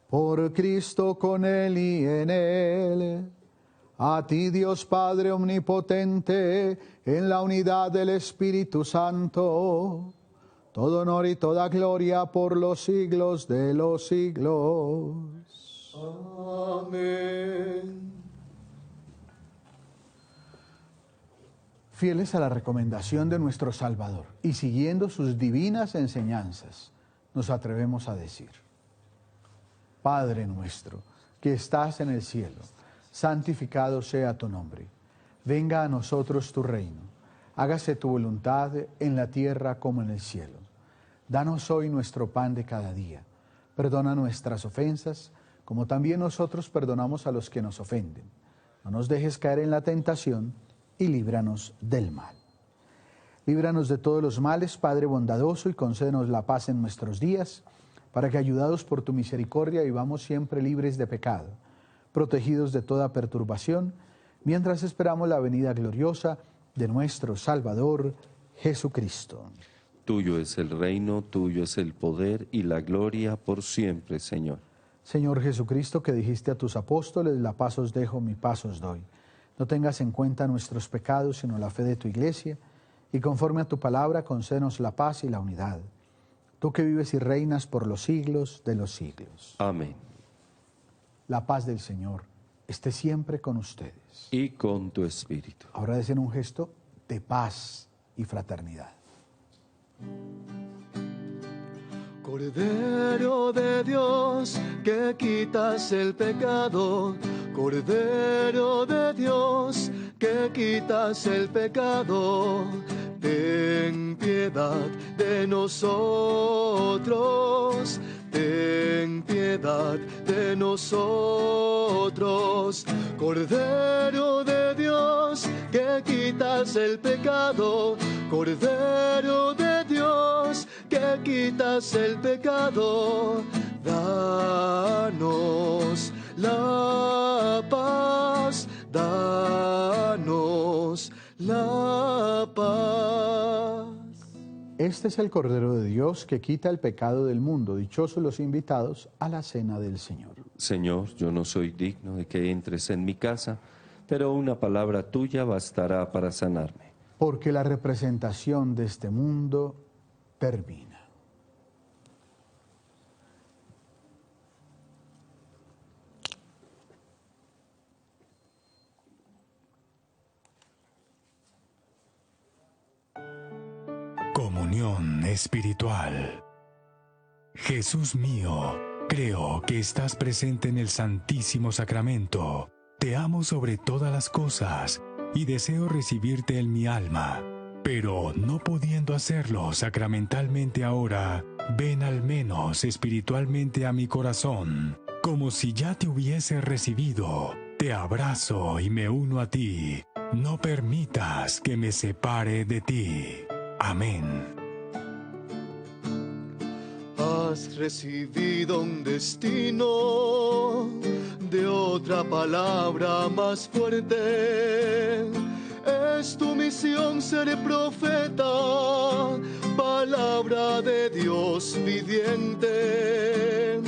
Por Cristo, con Él y en Él, a ti Dios Padre Omnipotente, en la unidad del Espíritu Santo, todo honor y toda gloria por los siglos de los siglos. Amén. Fieles a la recomendación de nuestro Salvador y siguiendo sus divinas enseñanzas, nos atrevemos a decir: Padre nuestro, que estás en el cielo, santificado sea tu nombre. Venga a nosotros tu reino. Hágase tu voluntad en la tierra como en el cielo. Danos hoy nuestro pan de cada día. Perdona nuestras ofensas, como también nosotros perdonamos a los que nos ofenden. No nos dejes caer en la tentación, y líbranos del mal. Líbranos de todos los males, Padre bondadoso, y concédenos la paz en nuestros días, para que, ayudados por tu misericordia, vivamos siempre libres de pecado, protegidos de toda perturbación, mientras esperamos la venida gloriosa de nuestro Salvador, Jesucristo. Tuyo es el reino, tuyo es el poder y la gloria por siempre, Señor. Señor Jesucristo, que dijiste a tus apóstoles: la paz os dejo, mi paz os doy. No tengas en cuenta nuestros pecados, sino la fe de tu iglesia, y conforme a tu palabra, concédenos la paz y la unidad. Tú que vives y reinas por los siglos de los siglos. Amén. La paz del Señor esté siempre con ustedes. Y con tu espíritu. Ahora hacen un gesto de paz y fraternidad. Cordero de Dios, que quitas el pecado. Cordero de Dios, que quitas el pecado. Ten piedad de nosotros. Ten piedad de nosotros. Cordero de Dios, que quitas el pecado. Cordero de Dios, que quitas el pecado. Danos la paz, danos la paz. Este es el Cordero de Dios que quita el pecado del mundo. Dichosos los invitados a la cena del Señor. Señor, yo no soy digno de que entres en mi casa, pero una palabra tuya bastará para sanarme. Porque la representación de este mundo termina. Comunión espiritual. Jesús mío, creo que estás presente en el Santísimo Sacramento. Te amo sobre todas las cosas y deseo recibirte en mi alma. Pero no pudiendo hacerlo sacramentalmente ahora, ven al menos espiritualmente a mi corazón, como si ya te hubiese recibido. Te abrazo y me uno a ti. No permitas que me separe de ti. Amén. Has recibido un destino de otra palabra más fuerte. Es tu misión ser profeta, palabra de Dios viviente.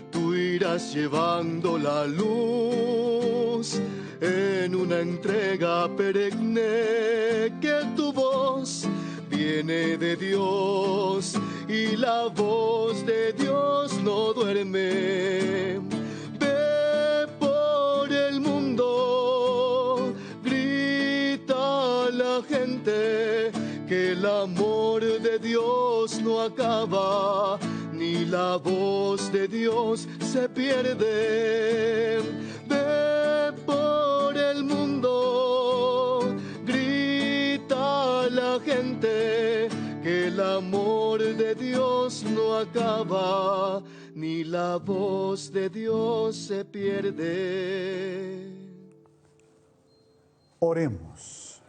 Tú irás llevando la luz en una entrega perenne, que tu voz viene de Dios y la voz de Dios no duerme. Ve por el mundo, grita a la gente que el amor de Dios no acaba, ni la voz de Dios se pierde. Ve por el mundo, grita a la gente que el amor de Dios no acaba, ni la voz de Dios se pierde. Oremos.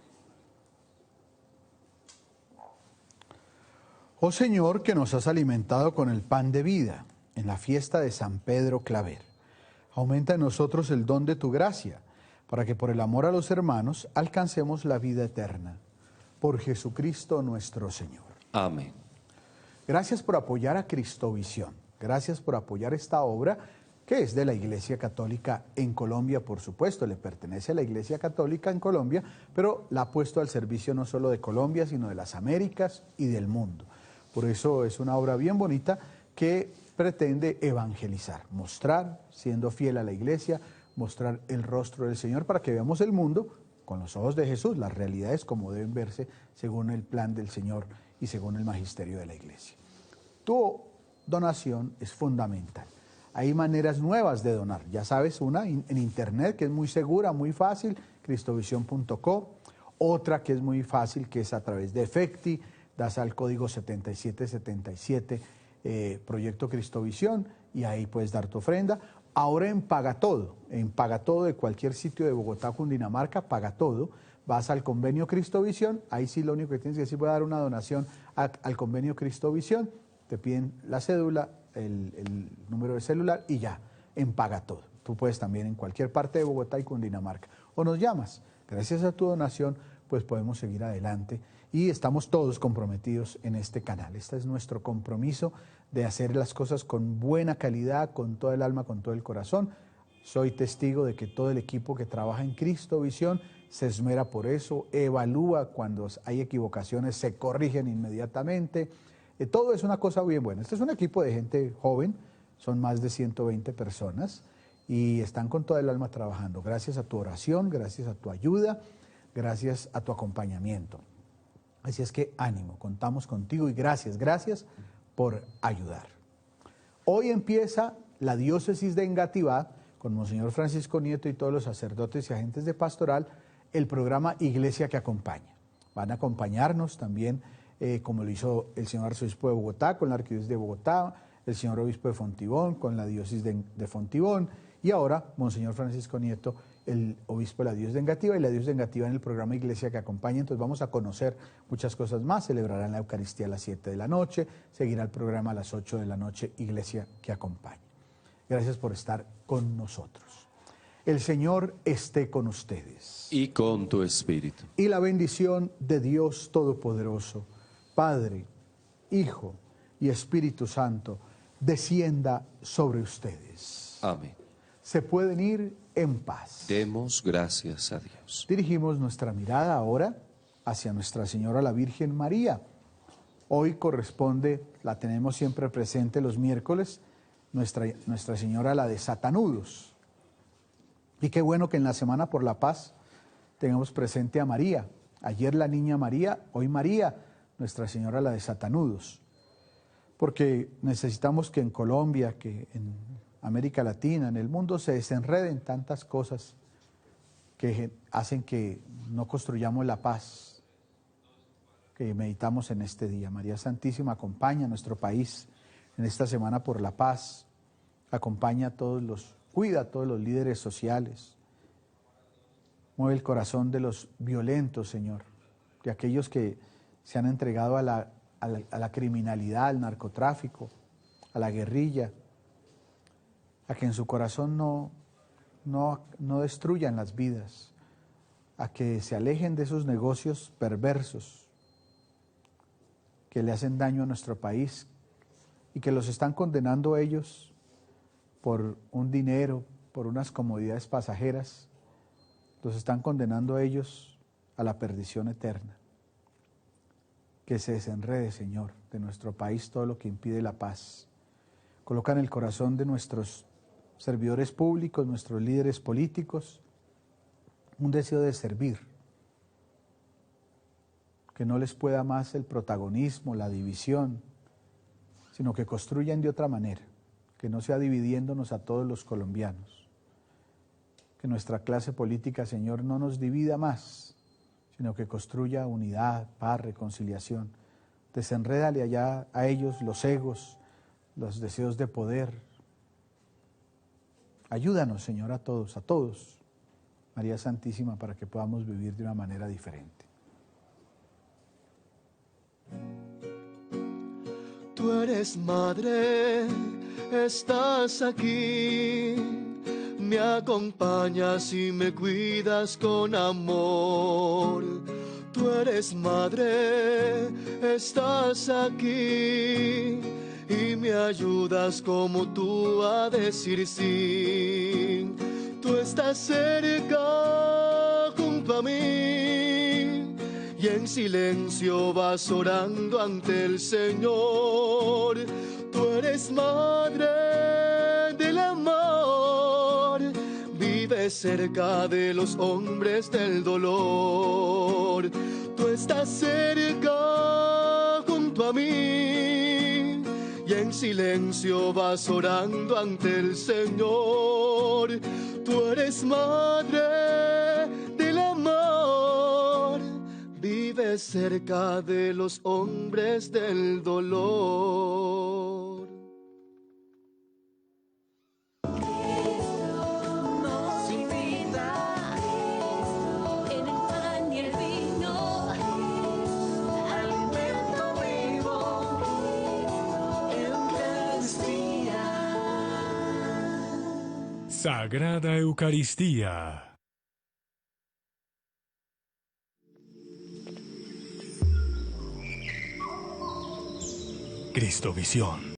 Oh Señor, que nos has alimentado con el pan de vida en la fiesta de San Pedro Claver, aumenta en nosotros el don de tu gracia, para que por el amor a los hermanos alcancemos la vida eterna. Por Jesucristo nuestro Señor. Amén. Gracias por apoyar a Cristovisión. Gracias por apoyar esta obra que es de la Iglesia Católica en Colombia, por supuesto. Le pertenece a la Iglesia Católica en Colombia, pero la ha puesto al servicio no solo de Colombia, sino de las Américas y del mundo. Por eso es una obra bien bonita que pretende evangelizar, mostrar, siendo fiel a la Iglesia, mostrar el rostro del Señor para que veamos el mundo con los ojos de Jesús, las realidades como deben verse según el plan del Señor y según el magisterio de la Iglesia. Tu donación es fundamental. Hay maneras nuevas de donar. Ya sabes, una en internet que es muy segura, muy fácil, cristovision.co. Otra que es muy fácil, que es a través de Efecti. Das al código 7777 Proyecto Cristovisión y ahí puedes dar tu ofrenda. Ahora en Pagatodo de cualquier sitio de Bogotá, Cundinamarca, Pagatodo, vas al convenio Cristovisión, ahí sí lo único que tienes que decir, voy a dar una donación al convenio Cristovisión, te piden la cédula, el número de celular y ya, en Pagatodo. Tú puedes también en cualquier parte de Bogotá y Cundinamarca. O nos llamas. Gracias a tu donación, pues podemos seguir adelante y estamos todos comprometidos en este canal. Este es nuestro compromiso de hacer las cosas con buena calidad, con todo el alma, con todo el corazón, Soy testigo de que todo el equipo que trabaja en Cristo Visión se esmera por eso, evalúa cuando hay equivocaciones, se corrigen inmediatamente. Todo es una cosa bien buena. Este es un equipo de gente joven, son más de 120 personas y están con toda el alma trabajando. Gracias a tu oración, gracias a tu ayuda, gracias a tu acompañamiento. Así es que ánimo, contamos contigo y gracias por ayudar. Hoy empieza la diócesis de Engativá, con Monseñor Francisco Nieto y todos los sacerdotes y agentes de pastoral, el programa Iglesia que Acompaña. Van a acompañarnos también, como lo hizo el señor arzobispo de Bogotá, con la arquidiócesis de Bogotá, el señor obispo de Fontibón, con la diócesis de Fontibón, y ahora Monseñor Francisco Nieto, el obispo de la diócesis de Engativá, y la diócesis de Engativá en el programa Iglesia que Acompaña. Entonces vamos a conocer muchas cosas más. Celebrarán la Eucaristía a las 7 de la noche, seguirá el programa a las 8 de la noche, Iglesia que Acompaña. Gracias por estar con nosotros. El Señor esté con ustedes. Y con tu espíritu. Y la bendición de Dios Todopoderoso, Padre, Hijo y Espíritu Santo, descienda sobre ustedes. Amén. Se pueden ir en paz. Demos gracias a Dios. Dirigimos nuestra mirada ahora hacia Nuestra Señora la Virgen María. Hoy corresponde, la tenemos siempre presente los miércoles, Nuestra Señora la de Satanudos. Y qué bueno que en la Semana por la Paz tengamos presente a María. Ayer la niña María, hoy María, Nuestra Señora la de Satanudos. Porque necesitamos que en Colombia, que en América Latina, en el mundo, se desenreden tantas cosas que hacen que no construyamos la paz que meditamos en este día. María Santísima acompaña a nuestro país en esta Semana por la Paz, acompaña a cuida a todos los líderes sociales, mueve el corazón de los violentos, Señor, de aquellos que se han entregado a la criminalidad, al narcotráfico, a la guerrilla, a que en su corazón no destruyan las vidas, a que se alejen de esos negocios perversos que le hacen daño a nuestro país y que los están condenando ellos por un dinero, por unas comodidades pasajeras, los están condenando a ellos a la perdición eterna. Que se desenrede, Señor, de nuestro país todo lo que impide la paz. Coloca en el corazón de nuestros servidores públicos, nuestros líderes políticos, un deseo de servir, que no les pueda más el protagonismo, la división, sino que construyan de otra manera, que no sea dividiéndonos a todos los colombianos, que nuestra clase política, Señor, no nos divida más, sino que construya unidad, paz, reconciliación. Desenrédale allá a ellos los egos, los deseos de poder. Ayúdanos, Señor, a todos, María Santísima, para que podamos vivir de una manera diferente. Tú eres madre, estás aquí, me acompañas y me cuidas con amor. Tú eres madre, estás aquí y me ayudas como tú a decir sí. Tú estás cerca junto a mí y en silencio vas orando ante el Señor. Tú eres madre del amor, vives cerca de los hombres del dolor. Tú estás cerca junto a mí y en silencio vas orando ante el Señor. Tú eres madre del amor, vives cerca de los hombres del dolor. Nos invita en el pan y el vino, alimento vivo, Eucaristía. Sagrada Eucaristía. Cristovisión.